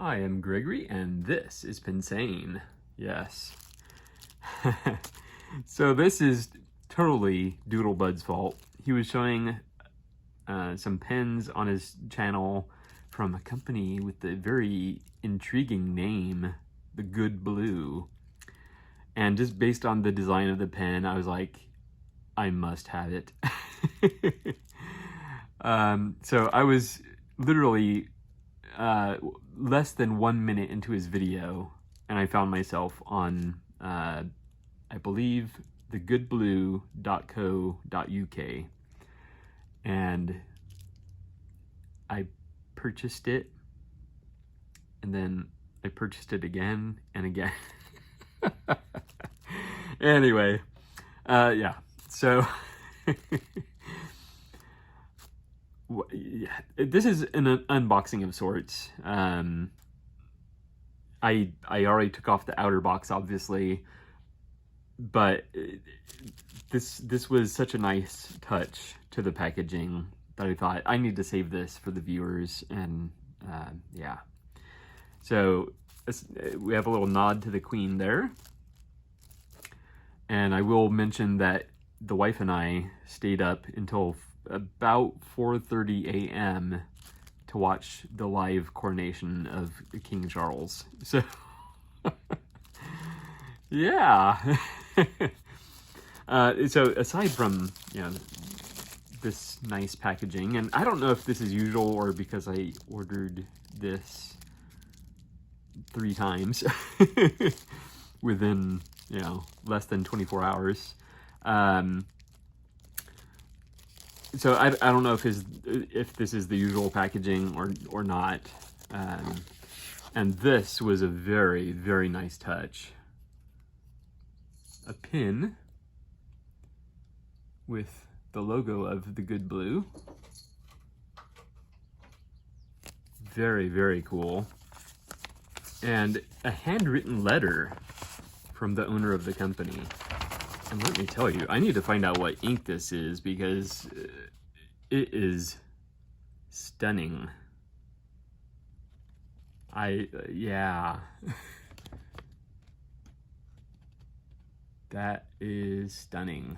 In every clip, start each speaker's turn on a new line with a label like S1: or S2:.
S1: I am Gregory, and this is Pinsane. Yes. So this is totally Doodlebud's fault. He was showing some pens on his channel from a company with the very intriguing name, the Good Blue. And just based on the design of the pen, I was like, I must have it. So I was literally less than 1 minute into his video, and I found myself on, I believe, the goodblue.co.uk, and I purchased it, and then I purchased it again and again. Anyway, yeah, so this is an unboxing of sorts. I already took off the outer box, obviously, but this was such a nice touch to the packaging that I thought I need to save this for the viewers. And yeah, so we have a little nod to the Queen there. And I will mention that the wife and I stayed up until about 4:30 a.m. to watch the live coronation of King Charles. So, yeah. So aside from, this nice packaging, and I don't know if this is usual or because I ordered this 3 times within, less than 24 hours. So I don't know if this is the usual packaging or not. And this was a very, very nice touch. A pin with the logo of the Good Blue. Very, very cool. And a handwritten letter from the owner of the company. And let me tell you, I need to find out what ink this is, because it is stunning. Yeah. That is stunning.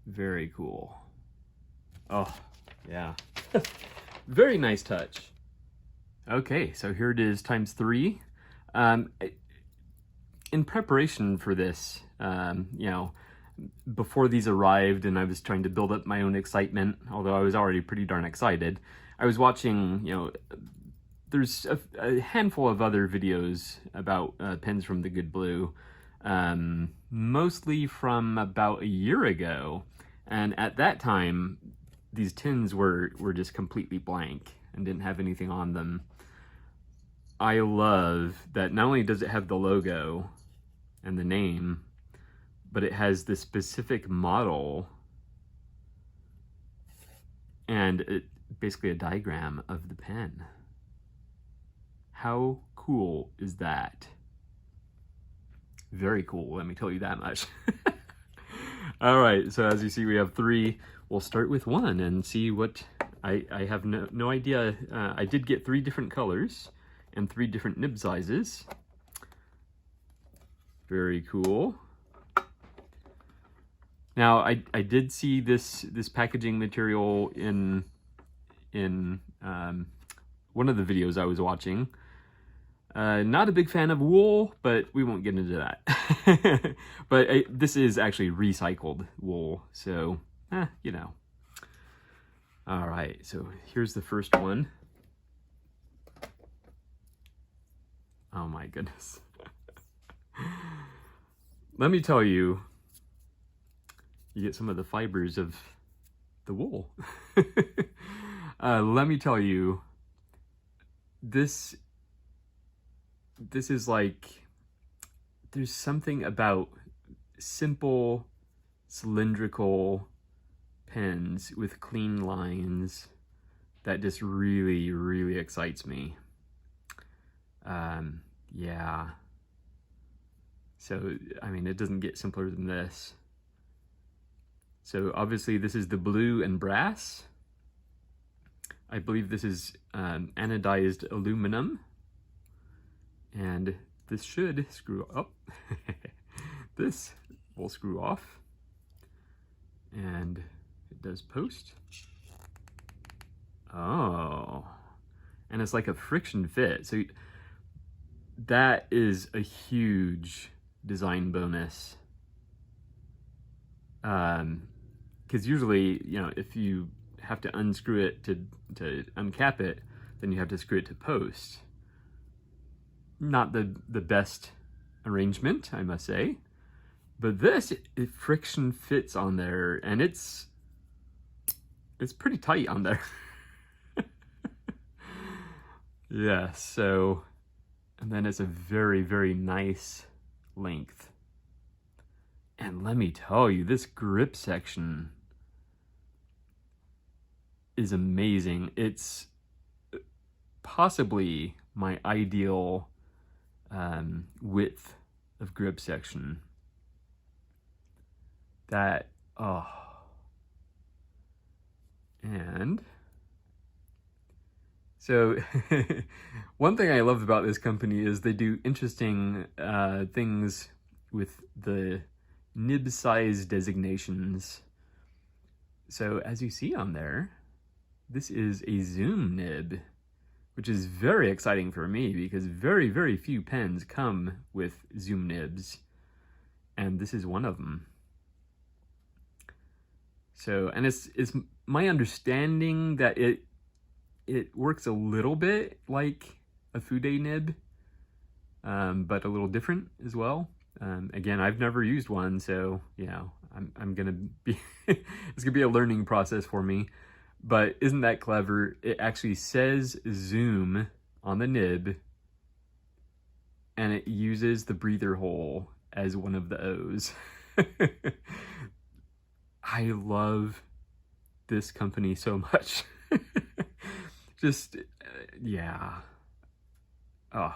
S1: Very cool. Oh, yeah. Very nice touch. Okay, so here it is times 3. In preparation for this, before these arrived and I was trying to build up my own excitement, although I was already pretty darn excited, I was watching, there's a handful of other videos about pens from the Good Blue, mostly from about a year ago. And at that time, these tins were just completely blank and didn't have anything on them. I love that not only does it have the logo and the name, but it has the specific model and basically a diagram of the pen. How cool is that? Very cool, let me tell you that much. All right, so as you see, we have 3. We'll start with 1 and see what, I have no idea. I did get 3 different colors and 3 different nib sizes. Very cool. Now, I did see this packaging material in one of the videos I was watching. Not a big fan of wool, but we won't get into that. But this is actually recycled wool, so, All right, so here's the first one. Oh my goodness. Let me tell you, you get some of the fibers of the wool. Let me tell you, this is like, there's something about simple cylindrical pens with clean lines that just really, really excites me. Yeah. So, I mean, it doesn't get simpler than this. So obviously this is the blue and brass. I believe this is anodized aluminum, and this should screw up. This will screw off, and it does post. Oh, and it's like a friction fit. So that is a huge design bonus. Because usually, you know, if you have to unscrew it to uncap it, then you have to screw it to post. Not the best arrangement, I must say. But this, it friction fits on there, and it's pretty tight on there. Yeah, so, and then it's a very, very nice length. And let me tell you, this grip section is amazing. It's possibly my ideal width of grip section. That, oh. And so one thing I love about this company is they do interesting things with the nib size designations. So as you see on there, this is a zoom nib, which is very exciting for me because very, very few pens come with zoom nibs, and this is one of them. So, and it's my understanding that it works a little bit like a Fude nib, but a little different as well. Again, I've never used one, so you know, I'm gonna be it's gonna be a learning process for me. But isn't that clever? It actually says zoom on the nib, and it uses the breather hole as one of the O's. I love this company so much. Just, yeah. Oh,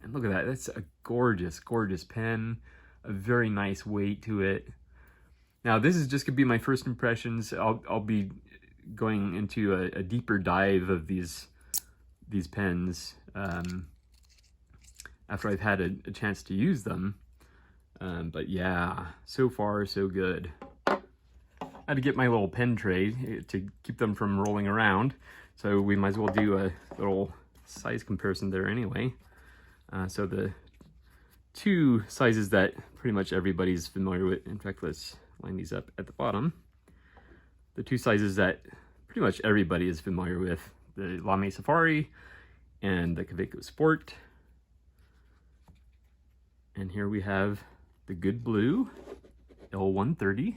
S1: and look at that. That's a gorgeous, gorgeous pen. A very nice weight to it. Now, this is just gonna be my first impressions. I'll be going into a deeper dive of these pens after I've had a chance to use them. But yeah, so far so good. I had to get my little pen tray to keep them from rolling around, so we might as well do a little size comparison there anyway. So the two sizes that pretty much everybody's familiar with, in fact, let's line these up at the bottom. The two sizes that pretty much everybody is familiar with, the Lamy Safari and the Kaweco Sport. And here we have the Good Blue L130.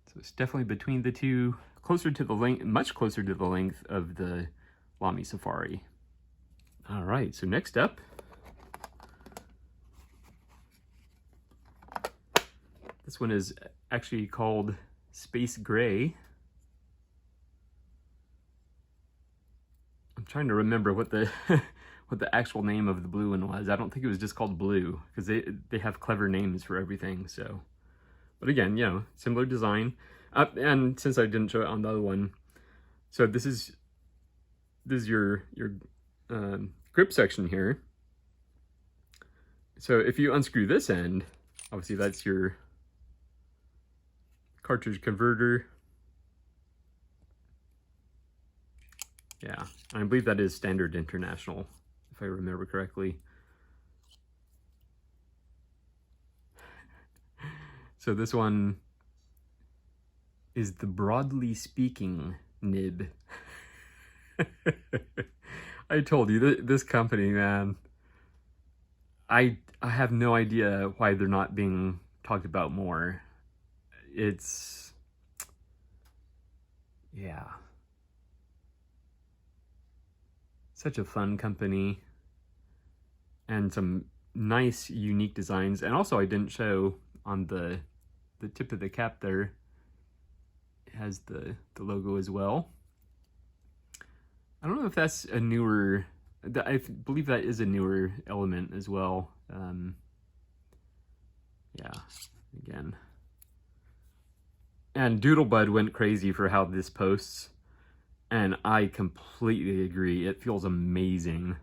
S1: So it's definitely between the two, closer to the length, much closer to the length of the Lamy Safari. All right, so next up, this one is actually called Space Gray. I'm trying to remember what the what the actual name of the blue one was. I don't think it was just called blue, because they have clever names for everything. So, but again, you know, similar design. And since I didn't show it on the other one, so this is your grip section here. So if you unscrew this end, obviously that's your cartridge converter. Yeah, I believe that is standard international, if I remember correctly. So this one is the Broadly Speaking nib. I told you, this company, man, I have no idea why they're not being talked about more. It's, yeah. Such a fun company, and some nice, unique designs. And also, I didn't show on the tip of the cap there, it has the logo as well. I don't know if that's a newer, I believe that is a newer element as well. Yeah, again, And Doodlebud went crazy for how this posts, and I completely agree. It feels amazing.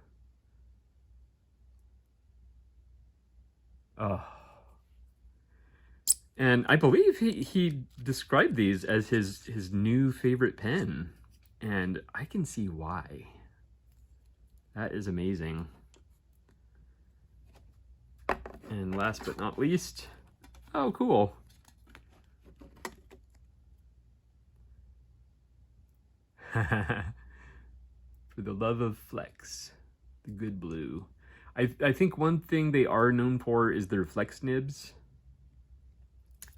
S1: Oh. And I believe he described these as his new favorite pen, and I can see why. That is amazing. And last but not least, oh cool. For the love of flex, the Good Blue. I think one thing they are known for is their flex nibs.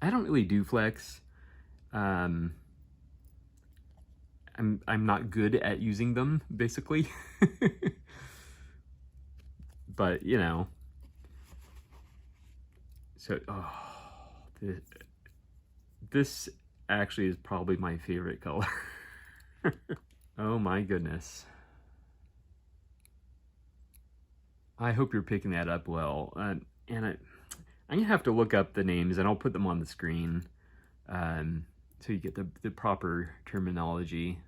S1: I don't really do flex. I'm not good at using them, basically. But you know, so this actually is probably my favorite color. Oh my goodness. I hope you're picking that up well. And I'm gonna have to look up the names, and I'll put them on the screen, so you get the proper terminology.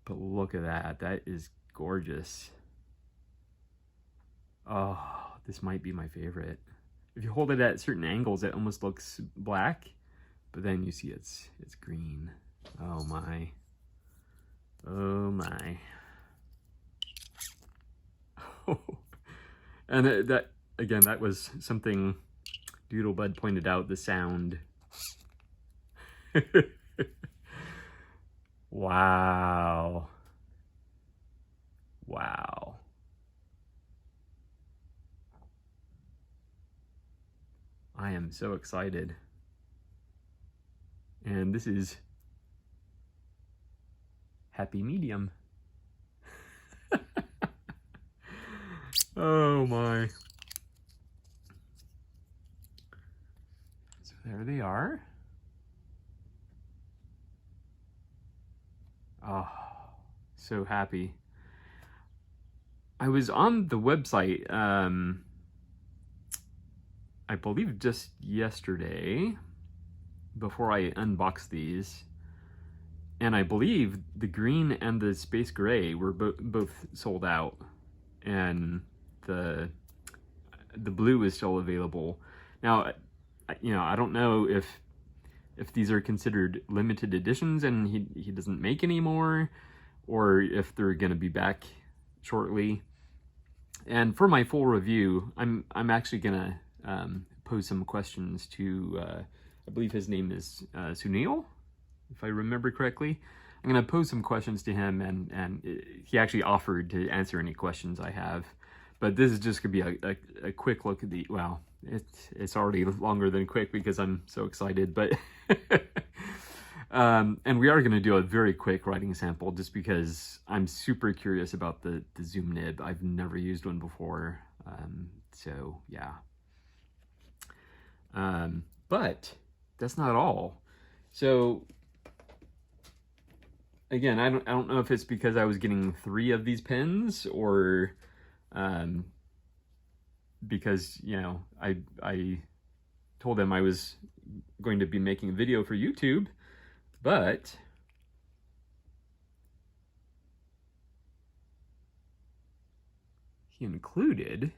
S1: But look at that. That is gorgeous. Oh, this might be my favorite. If you hold it at certain angles, it almost looks black, but then you see it's green. Oh my. Oh my. And that again, that was something Doodlebud pointed out, the sound. Wow. Wow. I am so excited. And this is happy medium. Oh my. So there they are. Oh, so happy. I was on the website, I believe just yesterday, before I unboxed these, and I believe the green and the space gray were both sold out, and the blue is still available. Now, you know, I don't know if these are considered limited editions and he doesn't make any more, or if they're going to be back shortly. And for my full review, I'm actually going to pose some questions to, I believe his name is Sunil, if I remember correctly. I'm going to pose some questions to him, and he actually offered to answer any questions I have. But this is just going to be a quick look at the, well, it's already longer than quick because I'm so excited, but and we are going to do a very quick writing sample just because I'm super curious about the zoom nib. I've never used one before, so yeah. But that's not all. So again, I don't know if it's because I was getting 3 of these pens, or because, you know, I told him I was going to be making a video for YouTube, but he included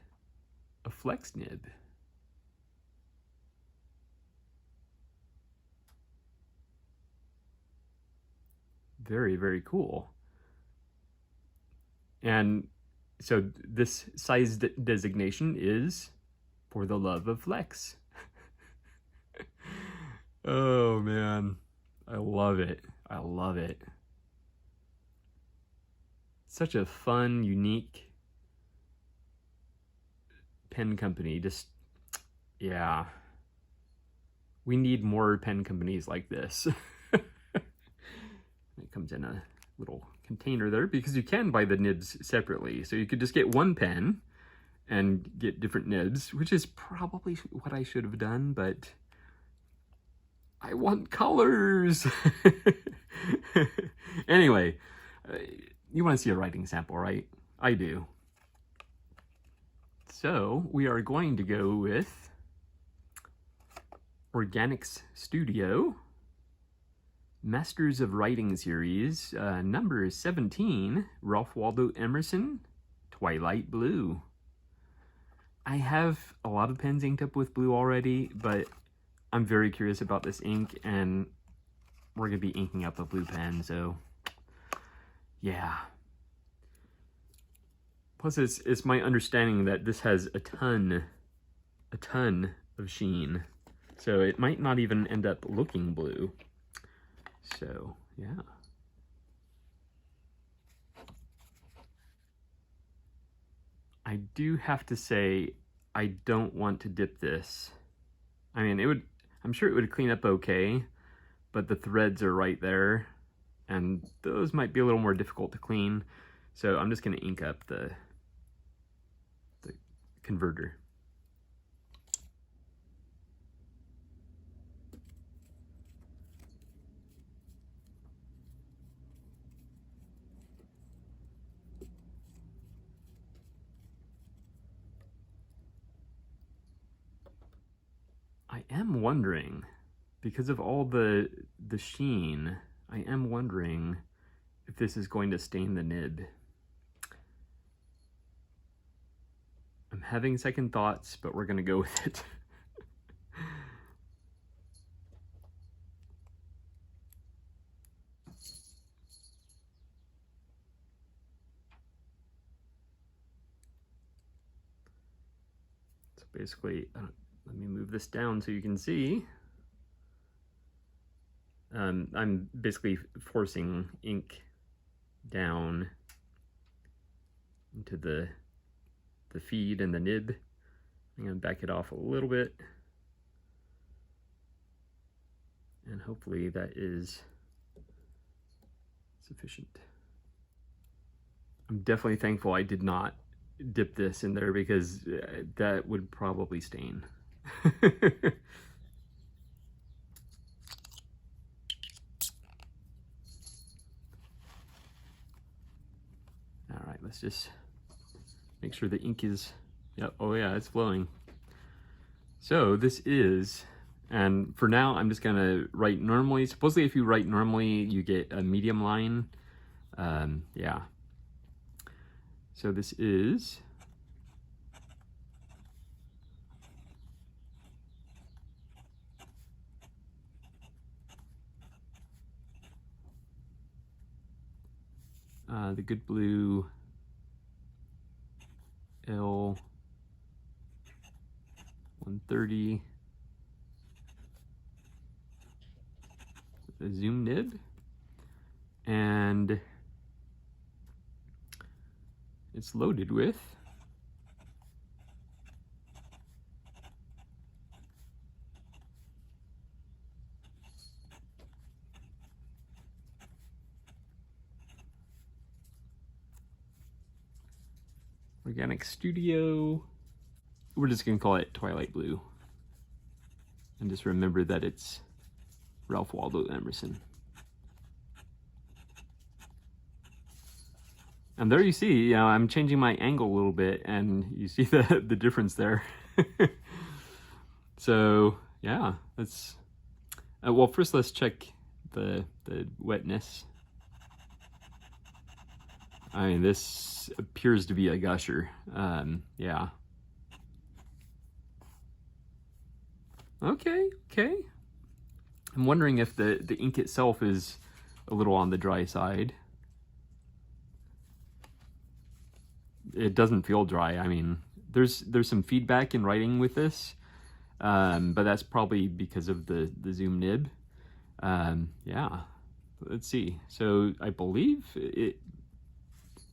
S1: a flex nib. Very, very cool. And so this size designation is for the love of flex. Oh man, I love it. I love it. Such a fun, unique pen company. Just, yeah. We need more pen companies like this. It comes in a little container there, because you can buy the nibs separately. So you could just get one pen and get different nibs, which is probably what I should have done, but I want colors. Anyway, you want to see a writing sample, right? I do. So we are going to go with Organics Studio Masters of Writing series, number 17, Ralph Waldo Emerson, Twilight Blue. I have a lot of pens inked up with blue already, but I'm very curious about this ink, and we're going to be inking up a blue pen, so yeah. Plus, it's my understanding that this has a ton of sheen, so it might not even end up looking blue. So, yeah. I do have to say, I don't want to dip this. I mean, I'm sure it would clean up okay, but the threads are right there, and those might be a little more difficult to clean. So I'm just going to ink up the converter. I am wondering, because of all the sheen, I am wondering if this is going to stain the nib. I'm having second thoughts, but we're going to go with it. So basically, let me move this down so you can see. I'm basically forcing ink down into the feed and the nib. I'm going to back it off a little bit, and hopefully that is sufficient. I'm definitely thankful I did not dip this in there, because that would probably stain. All right, let's just make sure the ink is, yep, oh yeah, it's flowing. So this is, and for now I'm just gonna write normally. Supposedly if you write normally, you get a medium line. Yeah. So this is the Good Blue L130 a zoom nib, and it's loaded with Organic Studio. We're just gonna call it Twilight Blue, and just remember that it's Ralph Waldo Emerson. And there you see, you know, I'm changing my angle a little bit, and you see the difference there. So yeah, let's well, first let's check the wetness. I mean, this appears to be a gusher. Yeah. Okay. I'm wondering if the ink itself is a little on the dry side. It doesn't feel dry. I mean, there's some feedback in writing with this, but that's probably because of the zoom nib. Yeah. Let's see. So I believe it,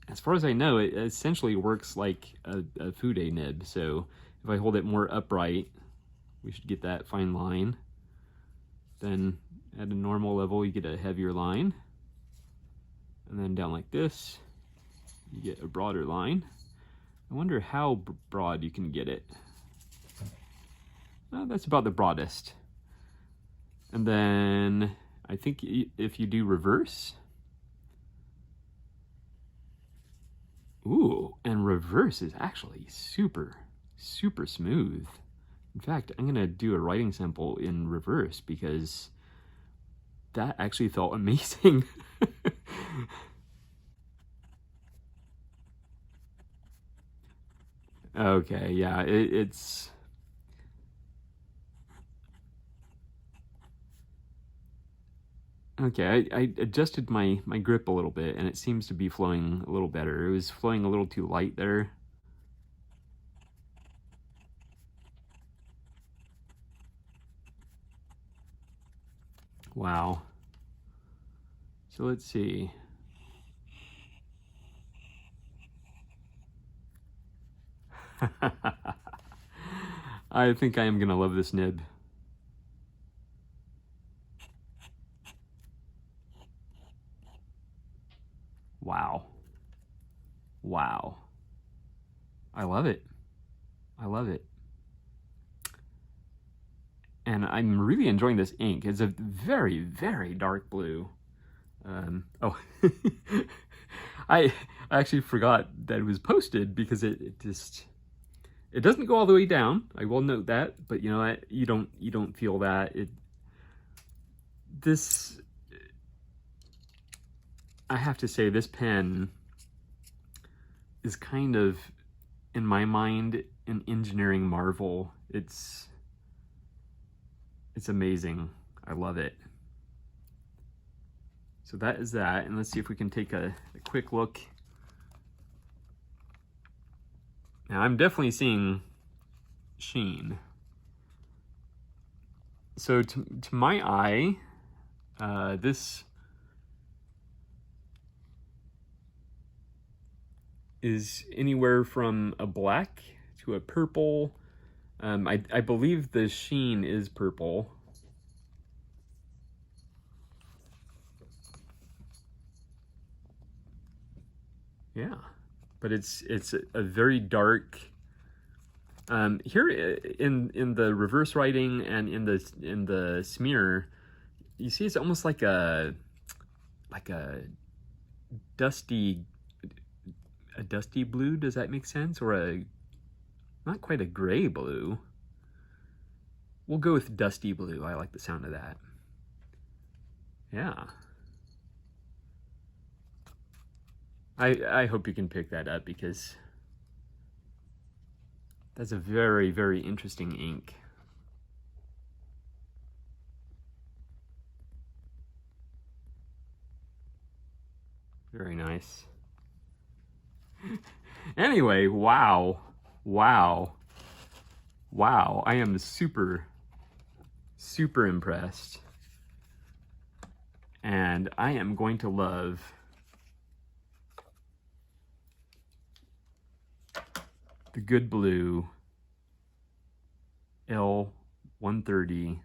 S1: as far as I know, it essentially works like a Fude nib. So if I hold it more upright, we should get that fine line. Then at a normal level, you get a heavier line. And then down like this, you get a broader line. I wonder how broad you can get it. That's about the broadest. And then I think if you do reverse, ooh, and reverse is actually super smooth. In fact, I'm gonna do a writing sample in reverse, because that actually felt amazing. Okay, yeah, it's... Okay, I adjusted my grip a little bit, and it seems to be flowing a little better. It was flowing a little too light there. Wow. So let's see. I think I am gonna love this nib. Wow. Wow. I love it. I love it. And I'm really enjoying this ink. It's a very, very dark blue. Oh, I actually forgot that it was posted because it just, it doesn't go all the way down. I will note that, but you know what? You don't feel that. This, I have to say, this pen is kind of, in my mind, an engineering marvel. It's amazing. I love it. So that is that, and let's see if we can take a quick look. Now I'm definitely seeing sheen. So to my eye, this is anywhere from a black to a purple. I believe the sheen is purple. Yeah, but it's a very dark. Here in the reverse writing and in the smear, you see it's almost like a dusty blue. Does that make sense? Or not quite a gray blue. We'll go with dusty blue. I like the sound of that. Yeah. I hope you can pick that up because that's a very, very interesting ink. Very nice. Anyway, wow. Wow. Wow. I am super, super impressed. And I am going to love the Good Blue L130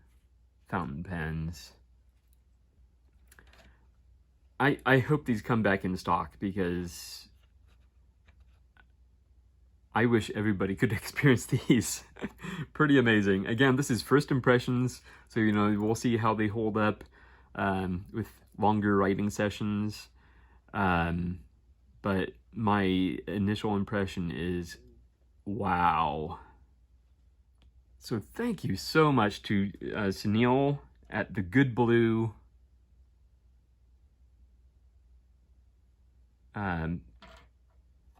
S1: fountain pens. I hope these come back in stock because I wish everybody could experience these. Pretty amazing. Again, this is first impressions, so you know we'll see how they hold up with longer writing sessions. But my initial impression is wow. So thank you so much to Sunil at the Good Blue.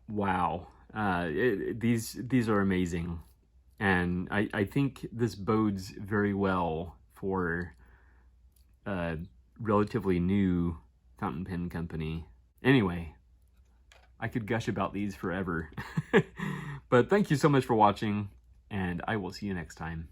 S1: Wow. These are amazing. And I think this bodes very well for a relatively new fountain pen company. Anyway, I could gush about these forever. But thank you so much for watching, and I will see you next time.